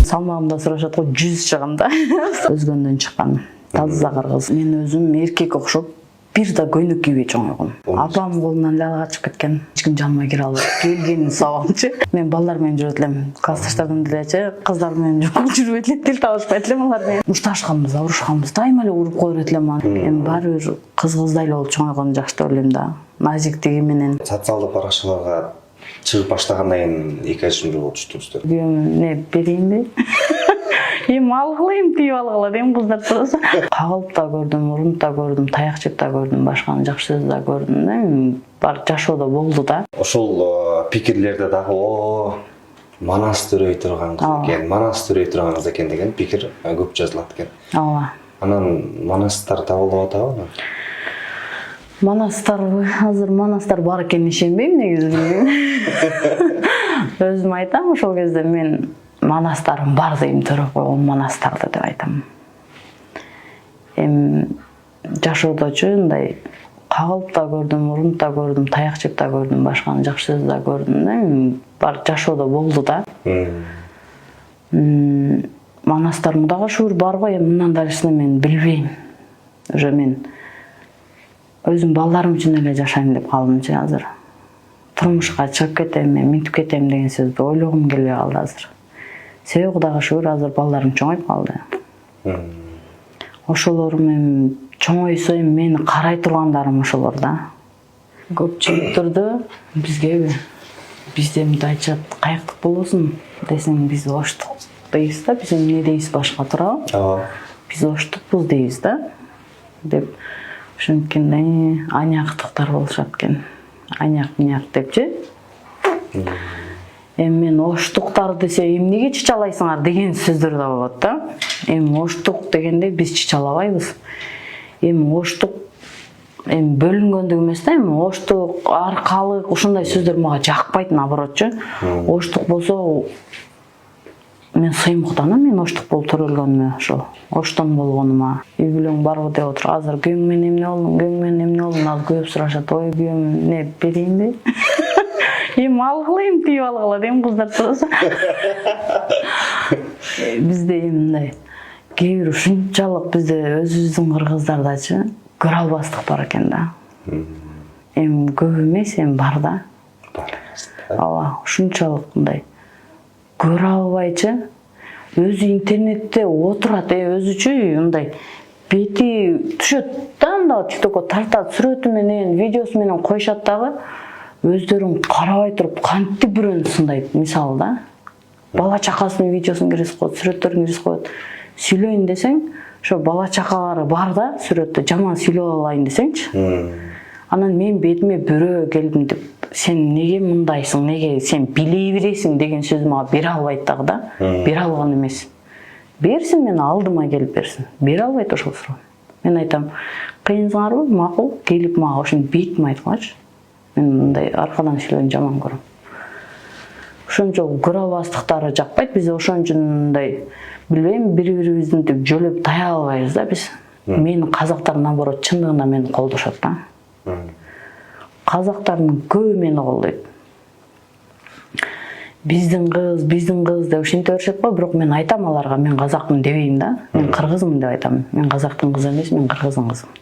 Салмагымда сурашат го 100 чыгам да. Өзгөндөн чыккан. Таза кыргыз. Мен өзүм эркек окшоп бир да көйнөк кийбей чоңойгом. Апам колунан ала качып кеткен. Эч ким жаныма кире албайт. Келгенин сабамчы. Мен балдар менен жүрөт элем. Классташтарым делечи, кыздар менен жүрбөйт элем, тил табышпайт элем алар менен. Мушташканбыз, урушканбыз. Дайыма эле уруп коёр элем аны. Эми баары бир кыз-кыздай эле болуп чоңойгону жакшы деп ойлойм да. Назиктиги менен. Социалдык баракчаларга чыгып баштагандан кийин эки ай жолу түштүңүздөр. Не берейинби? Эми алгылайм, тип алгыла дейм кыздар тураса. Кагылып да көрдүм, уруп да көрдүм, таяк жеп да көрдүм, башканы жакшы сөз да көрдүм да. Бар жашоодо болду да. Ошол пикирлерде дагы манас төрөй турган кыз экен, манас төрөй турган кыз экен деген пикир көп жазылат экен. Ооба. Анан манастар табылып атабы? Манастар азыр манастар бар экенин ишенбейм негизи. Өзүм айтам, ошол кезде мен манастарым бар дейм, төрөп койгон манастарды деп айтам. Эми жашоодочу мындай кагылып да көрдүм, уруп да көрдүм, таяк жеп да көрдүм, башканы жакшы сөз да көрдүм да. Бар жашоодо болду да. Манастарым дагы шур бар го, эми мындан дальшыны мен билбейм. Уже мен өзүм балдарым үчүн эле жашайм деп калдымчы азыр. Турмушка чыгып кетем, минтип кетем деген сөздү ойлогум келбей калды азыр. Себеби Кудайга шүгүр азыр балдарым чоңоюп калды. Ошолор мен чоңойсо мени карай тургандарым ошолор да. Көпчүлүктөрдө бизде мындай айтышат, каяктык болосуң десең биз оштук дейбиз да, биз эмне дейбиз башка туурабы? Ооба. Биз оштукпуз дейбиз да. Деп ошенткенде аняктыктар болушат экен. Аняк депчи. Эми мен оштуктар десе эмнеге чычалайсыңар деген сөздөр да болот да. Эми оштук дегенде биз чычалабайбыз. Эми оштук бөлүнгөндүк эмес да, эми оштук аркалык ушундай сөздөр мага жакпайт, наоборотчу. Оштук болсо мен сыймыктанам, мен оштук болуп төрөлгөнүмө, ошол оштон болгонума. Үй бүлөң барбы деп отур. Азыр күйөөң менен эмне болдуң, азыр көп сурашат. Ой, күйөөм не берейинби? Эми алгылайм, тип алгыла дейм кыздар тураса. Бизде эми мындай кээ бир ушунчалык бизде өзүбүздүн кыргыздардачы көрө албастык бар экен да. Эми көп эмес, эми бар да. Ооба, ушунчалык мындай көрө албайчы, өзү интернетте отурат, өзүчү мындай бети түшөт да, анда ТикТокко тартат, сүрөтү менен, видеосу менен коюшат дагы, өздөрүн карабай туруп кантип бирөөнү сындайт, мисалы да. Бала чакасынын видеосун киргизип коет, сүрөттөрүн киргизип коет. Сүйлөйүн десең, ошо бала чакалары бар да, сүрөттө жаман сүйлөп алайын десеңчи. Анан мен бетиме бирөө келдим деп, сен неге мындайсың, неге сен билей бересиң деген сөз мага бере албайт дагы да. Бере алган эмес. Берсин, мен алдыма келип берсин. Бере албайт ошол суроо. Мен айтам, кыйынсыңарбы? Макул, келип мага ошону бетиме айткылачы. Мен мындай аркадан сүйлөгөнү жаман көрөм. Ошончо көрө албастыктары жакпайт. Биз ошон үчүн мындай билбейм, бири-бирибиздин деп жөлөп тая албайбыз да биз. Мен казактар наоборот чындыгында мени колдошот да. Казактардын көбү мени колдойт. Биздин кыз деп ушинте беришет го, бирок мен айтам аларга, мен казакмын дебейм да. Мен кыргызмын деп айтам. Мен казактын кызы эмес, мен кыргыздын кызымын.